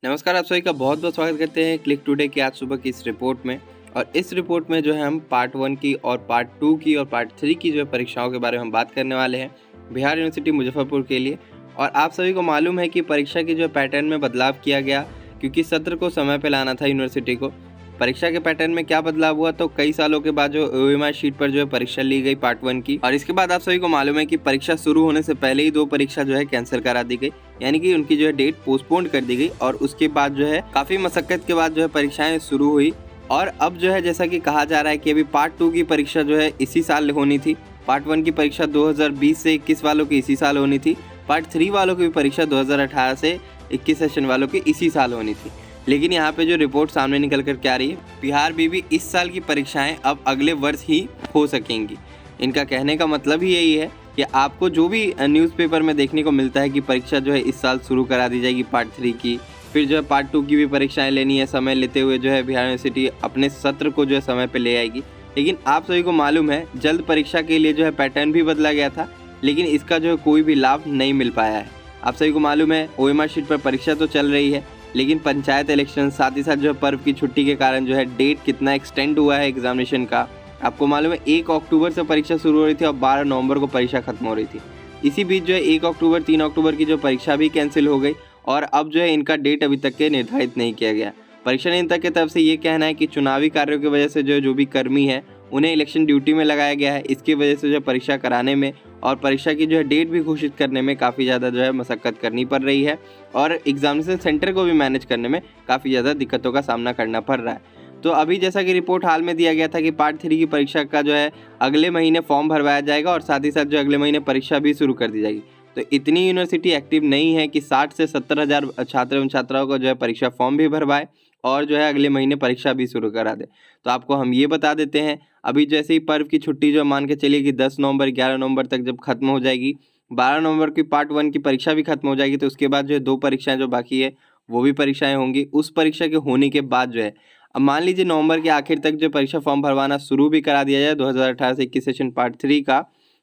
नमस्कार, आप सभी का बहुत बहुत स्वागत करते हैं क्लिक टुडे की आज सुबह की इस रिपोर्ट में। और इस रिपोर्ट में जो है हम पार्ट 1 की और पार्ट 2 की और पार्ट 3 की जो है परीक्षाओं के बारे में हम बात करने वाले हैं बिहार यूनिवर्सिटी मुजफ्फरपुर के लिए। और आप सभी को मालूम है कि परीक्षा की जो पैटर्न में बदलाव किया गया, क्योंकि सत्र को समय पर लाना था यूनिवर्सिटी को। परीक्षा के पैटर्न में क्या बदलाव हुआ, तो कई सालों के बाद जो OMR शीट पर जो है परीक्षा ली गई पार्ट 1 की, और इसके बाद आप सभी को मालूम है कि परीक्षा शुरू होने से पहले ही 2 परीक्षा जो है कैंसिल करा दी गई, यानी कि उनकी जो है डेट पोस्टपोन कर दी गई। और उसके बाद जो है काफी मशक्कत के बाद जो है परीक्षाएं शुरू हुई। और अब जो है जैसा कि कहा जा रहा है कि अभी पार्ट 2 की परीक्षा जो है इसी साल होनी थी। पार्ट 1 की परीक्षा 2020 से 21 वालों की इसी साल होनी थी। पार्ट 3 वालों की भी परीक्षा 2018 से 21 सेशन वालों की इसी साल होनी थी। लेकिन यहाँ पे जो रिपोर्ट सामने निकल कर क्या रही है, बिहार भी इस साल की परीक्षाएं अब अगले वर्ष ही हो सकेंगी। इनका कहने का मतलब ही यही है कि आपको जो भी न्यूज़पेपर में देखने को मिलता है कि परीक्षा जो है इस साल शुरू करा दी जाएगी पार्ट 3 की, फिर जो है पार्ट 2 की भी परीक्षाएं लेनी है, समय लेते हुए जो है बिहार यूनिवर्सिटी अपने सत्र को जो है समय पे ले आएगी। लेकिन आप सभी को मालूम है जल्द परीक्षा के लिए जो है पैटर्न भी बदला गया था, लेकिन इसका जो है कोई भी लाभ नहीं मिल पाया है। आप सभी को मालूम है OMR शीट पर परीक्षा तो चल रही है, लेकिन पंचायत इलेक्शन साथ ही साथ जो है पर्व की छुट्टी के कारण जो है डेट कितना एक्सटेंड हुआ है एग्जामिनेशन का। आपको मालूम है 1 अक्टूबर से परीक्षा शुरू हो रही थी और 12 नवंबर को परीक्षा खत्म हो रही थी। इसी बीच जो है 1 अक्टूबर 3 अक्टूबर की जो परीक्षा भी कैंसिल हो गई, और अब जो है इनका डेट अभी तक के निर्धारित नहीं किया गया। परीक्षा नियंत्रक की तरफ से ये कहना है कि चुनावी कार्यों की वजह से जो भी कर्मी है उन्हें इलेक्शन ड्यूटी में लगाया गया है। इसकी वजह से जो परीक्षा कराने में और परीक्षा की जो है डेट भी घोषित करने में काफ़ी ज़्यादा जो है मशक्कत करनी पड़ रही है, और एग्जामिनेशन सेंटर को भी मैनेज करने में काफ़ी ज़्यादा दिक्कतों का सामना करना पड़ रहा है। तो अभी जैसा कि रिपोर्ट हाल में दिया गया था कि पार्ट 3 की परीक्षा का जो है अगले महीने फॉर्म भरवाया जाएगा और साथ ही साथ जो अगले महीने परीक्षा भी शुरू कर दी जाएगी। तो इतनी यूनिवर्सिटी एक्टिव नहीं है कि 60 से 70 हज़ार छात्र एवं छात्राओं को जो है परीक्षा फॉर्म भी भरवाए और जो है अगले महीने परीक्षा भी शुरू करा दे। तो आपको हम ये बता देते हैं, अभी जैसे ही पर्व की छुट्टी जो मान के चलिए कि 10 नवंबर 11 नवंबर तक जब खत्म हो जाएगी, 12 नवंबर की पार्ट 1 की परीक्षा भी खत्म हो जाएगी, तो उसके बाद जो है 2 परीक्षाएं जो बाकी है वो भी परीक्षाएं होंगी। उस परीक्षा के होने के बाद जो है अब मान लीजिए नवंबर के आखिर तक जो परीक्षा फॉर्म भरवाना शुरू भी करा दिया जाए 2018 से 21 सेशन पार्ट 3 का,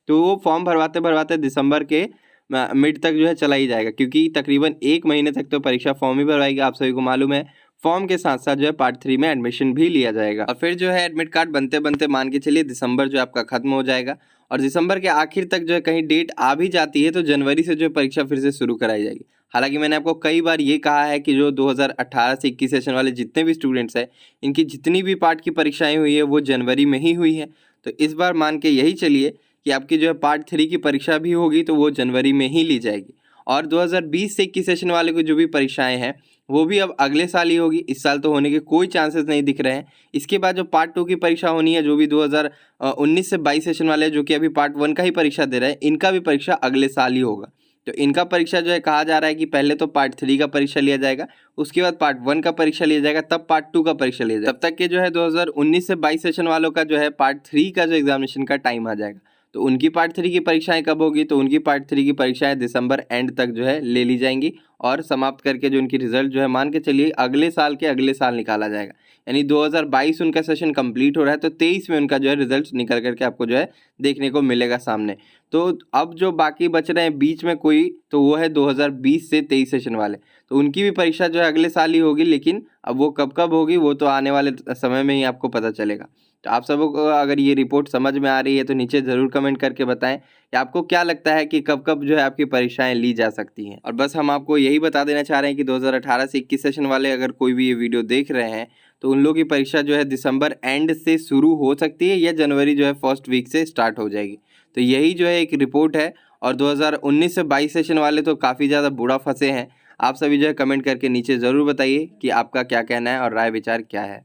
तो वो फॉर्म भरवाते भरवाते दिसंबर के मिड तक जो है चला ही जाएगा, क्योंकि तकरीबन 1 महीने तक तो परीक्षा फॉर्म ही भरवाएगी। आप सभी को मालूम है फॉर्म के साथ साथ जो है पार्ट 3 में एडमिशन भी लिया जाएगा, और फिर जो है एडमिट कार्ड बनते बनते मान के चलिए दिसंबर जो आपका खत्म हो जाएगा। और दिसंबर के आखिर तक जो है कहीं डेट आ भी जाती है तो जनवरी से जो है परीक्षा फिर से शुरू कराई जाएगी। हालांकि मैंने आपको कई बार ये कहा है कि जो 2018 से 21 सेशन वाले जितने भी स्टूडेंट्स हैं, इनकी जितनी भी पार्ट की परीक्षाएं हुई है वो जनवरी में ही हुई है। तो इस बार मान के यही चलिए कि आपकी जो है पार्ट 3 की परीक्षा भी होगी तो वो जनवरी में ही ली जाएगी। और 2020 से 21 सेशन वाले को जो भी परीक्षाएं हैं वो भी अब अगले साल ही होगी, इस साल तो होने के कोई चांसेस नहीं दिख रहे हैं। इसके बाद जो पार्ट 2 की परीक्षा होनी है, जो भी 2019 से 22 सेशन वाले जो कि अभी पार्ट 1 का ही परीक्षा दे रहे हैं, इनका भी परीक्षा अगले साल ही होगा। तो इनका परीक्षा जो है कहा जा रहा है कि पहले तो पार्ट 3 का परीक्षा लिया जाएगा, उसके बाद पार्ट 1 का परीक्षा लिया जाएगा, तब पार्ट 2 का परीक्षा लिया जाएगा। तब तक के जो है 2019 से 22 सेशन वालों का जो है पार्ट 3 का जो एग्जामिनेशन का टाइम आ जाएगा। तो उनकी पार्ट 3 की परीक्षाएं कब होगी, तो उनकी पार्ट 3 की परीक्षाएं दिसंबर एंड तक जो है ले ली जाएंगी, और समाप्त करके जो उनकी रिजल्ट जो है मान के चलिए अगले साल निकाला जाएगा। यानी 2022 उनका सेशन कंप्लीट हो रहा है, तो 23 में उनका जो है रिजल्ट निकल करके आपको जो है देखने को मिलेगा सामने। तो अब जो बाकी बच रहे हैं बीच में कोई, तो वो है 2020 से 23 सेशन वाले, तो उनकी भी परीक्षा जो है अगले साल ही होगी। लेकिन अब वो कब होगी वो तो आने वाले समय में ही आपको पता चलेगा। तो आप सबको अगर ये रिपोर्ट समझ में आ रही है तो नीचे ज़रूर कमेंट करके बताएं कि आपको क्या लगता है कि कब जो है आपकी परीक्षाएं ली जा सकती हैं। और बस हम आपको यही बता देना चाह रहे हैं कि 2018 से 21 सेशन वाले अगर कोई भी ये वीडियो देख रहे हैं तो उन लोगों की परीक्षा जो है दिसंबर एंड से शुरू हो सकती है, या जनवरी जो है फर्स्ट वीक से स्टार्ट हो जाएगी। तो यही जो है एक रिपोर्ट है। और 2019 से 22 सेशन वाले तो काफ़ी ज़्यादा बुरा फंसे हैं। आप सभी जो है कमेंट करके नीचे ज़रूर बताइए कि आपका क्या कहना है और राय विचार क्या है।